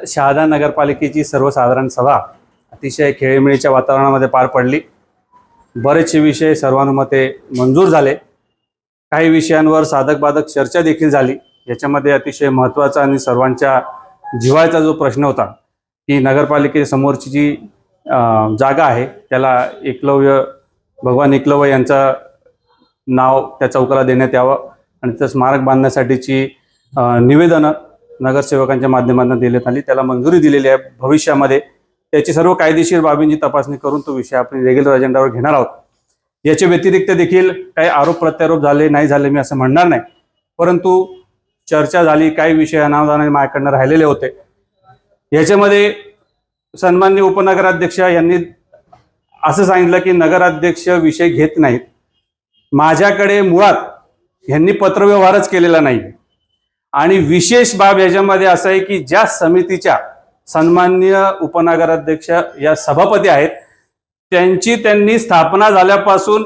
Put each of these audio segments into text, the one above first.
शहादा नगरपालिकेची सर्वसाधारण सभा अतिशय खेळीमेळीच्या वातावरणामध्ये पार पडली। बरेचसे विषय सर्वानुमते मंजूर झाले। काही विषयांवर साधक बाधक चर्चा देखील झाली। याच्यामध्ये अतिशय महत्त्वाचा आणि सर्वांच्या जिव्हाळ्याचा जो प्रश्न होता की नगरपालिकेसमोरची जी जागा आहे त्याला एकलव्य भगवान एकलव्य यांचा नाव त्या चौकाला देण्यात यावं आणि त्या स्मारक बांधण्यासाठीची निवेदनं नगरसेवकांच्या माध्यमातून देण्यात आली। त्याला मंजुरी दिलेली आहे। भविष्यामध्ये त्याची सर्व कायदेशीर बाबींची तपासणी करून तो विषय आपण रेग्युलर अजेंडावर घेणार आहोत। याच्या व्यतिरिक्त देखील काही आरोप प्रत्यारोप झाले नाही झाले मी असं म्हणणार नाही, परंतु चर्चा झाली। काही विषय अनावधानाने माझ्याकडनं राहिलेले होते। याच्यामध्ये सन्माननीय उपनगराध्यक्ष यांनी असं सांगितलं की नगराध्यक्ष विषय घेत नाहीत। माझ्याकडे मुळात यांनी पत्रव्यवहारच केलेला नाही आणि विशेष बाब याच्यामध्ये असं आहे की ज्या समितीच्या सन्माननीय उपनगराध्यक्ष या सभापती आहेत त्यांनी स्थापना झाल्यापासून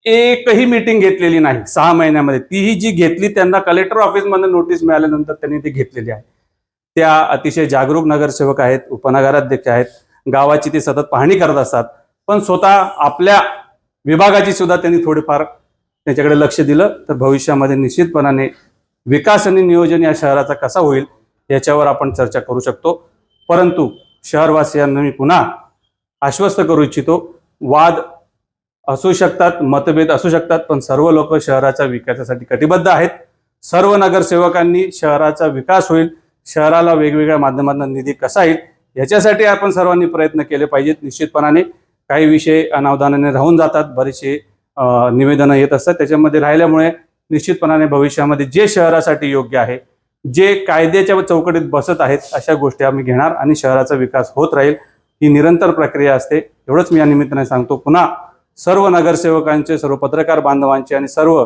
एकही मीटिंग घेतलेली नाही 6 महिन्यामध्ये। तीही जी घेतली त्यांना कलेक्टर ऑफिसमध्ये नोटीस मिळाल्यानंतर त्यांनी ती घेतलेली आहे। त्या अतिशय जागरूक नगरसेवक आहेत, उपनगराध्यक्ष आहेत। गावाची ते सतत पाहणी करत असतात, पण स्वतः आपल्या विभागाची सुद्धा त्यांनी थोडेफार त्याच्याकडे लक्ष दिलं तर भविष्यामध्ये निश्चितपणाने विकास आणि नियोजन या शहराचा कसा होईल याच्यावर आपण चर्चा करू शकतो। परंतु शहरवासियांना मी पुन्हा आश्वस्त करू इच्छितो, वाद असू शकतात, मतभेद असू शकतात, पण सर्व लोक शहराच्या विकासासाठी कटिबद्ध आहेत। सर्व नगरसेवकांनी शहराचा विकास होईल, शहराला वेगवेगळ्या माध्यमातून निधी कसा येईल याच्यासाठी आपण सर्वांनी प्रयत्न केले पाहिजेत। निश्चितपणाने काही विषय अनावधानाने राहून जातात, बरेचसे निवेदनं येत असतात, त्याच्यामध्ये राहिल्यामुळे निश्चितपणाने भविष्यामध्ये जे शहरासाठी योग्य आहे, जे कायद्याच्या चौकटीत बसत आहेत अशा गोष्टी आम्ही घेणार आणि शहराचा विकास होत राहील। ही निरंतर प्रक्रिया असते, एवढंच मी या निमित्ताने सांगतो। पुन्हा सर्व नगरसेवकांचे, सर्व पत्रकार बांधवांचे आणि सर्व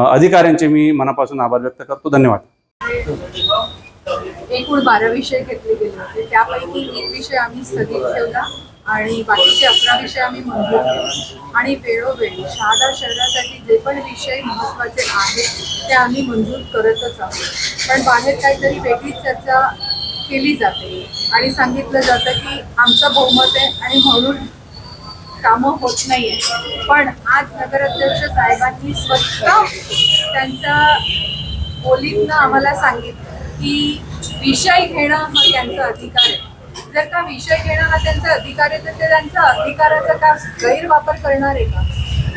अधिकाऱ्यांचे मी मनापासून आभार व्यक्त करतो। धन्यवाद। एकूण 12 विषय घेतले गेले होते, त्यापैकी एक विषय आम्ही स्थगित ठेवला आणि बाकीचे 11 विषय आम्ही मंजूर केले आणि वेळोवेळी शहादा शहरासाठी जे पण विषय महत्त्वाचे आहेत ते आम्ही मंजूर करतच आहोत। पण बाहेर काहीतरी वेगळी चर्चा केली जाते आणि सांगितलं जातं की आमचं बहुमत आहे आणि म्हणून कामं होत नाहीये। पण आज नगराध्यक्ष साहेबांनी स्वतः त्यांच्या बोलीतनं आम्हाला सांगितलं की विषय घेणं हा त्यांचा अधिकार आहे। जर का विषय घेणं हा त्यांचा अधिकार आहे तर ते त्यांच्या अधिकाराचा का गैरवापर करणार आहे का?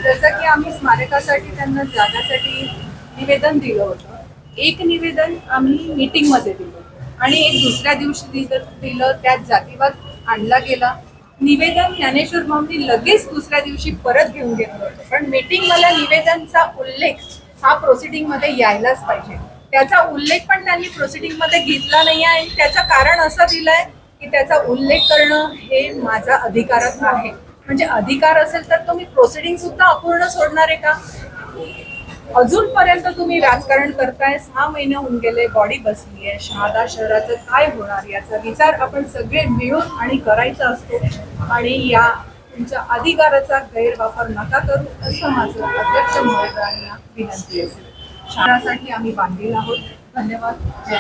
जसं की आम्ही स्मारकासाठी त्यांना जागासाठी निवेदन दिलं होतं, एक निवेदन आम्ही मीटिंगमध्ये दिलं आणि एक दुसऱ्या दिवशी दिलं, त्यात जातीवाद आणला गेला। निवेदन ज्ञानेश्वर भाऊंनी लगेच दुसऱ्या दिवशी परत घेऊन घेतलं होतं, पण मीटिंगवाल्या निवेदनचा उल्लेख हा प्रोसिडिंगमध्ये यायलाच पाहिजे। त्याचा उल्लेख पण त्यांनी प्रोसिडिंगमध्ये घेतला नाही आहे आणि त्याचं कारण असं दिलंय की त्याचा उल्लेख करणं हे माझा अधिकारात आहे। म्हणजे अधिकार असेल तर तुम्ही प्रोसिडिंग सुद्धा अपूर्ण सोडणार आहे का? अजूनपर्यंत तुम्ही राजकारण करताय। 6 महिने होऊन गेले, बॉडी बसली आहे। शहादा शहराचं काय होणार याचा विचार आपण सगळे मिळून आणि करायचा असतो आणि या तुमच्या अधिकाराचा गैरवापर नका करू असं माझं अध्यक्ष महोदयांना विनंती असेल। शहरासाठी आम्ही बांधील आहोत। धन्यवाद।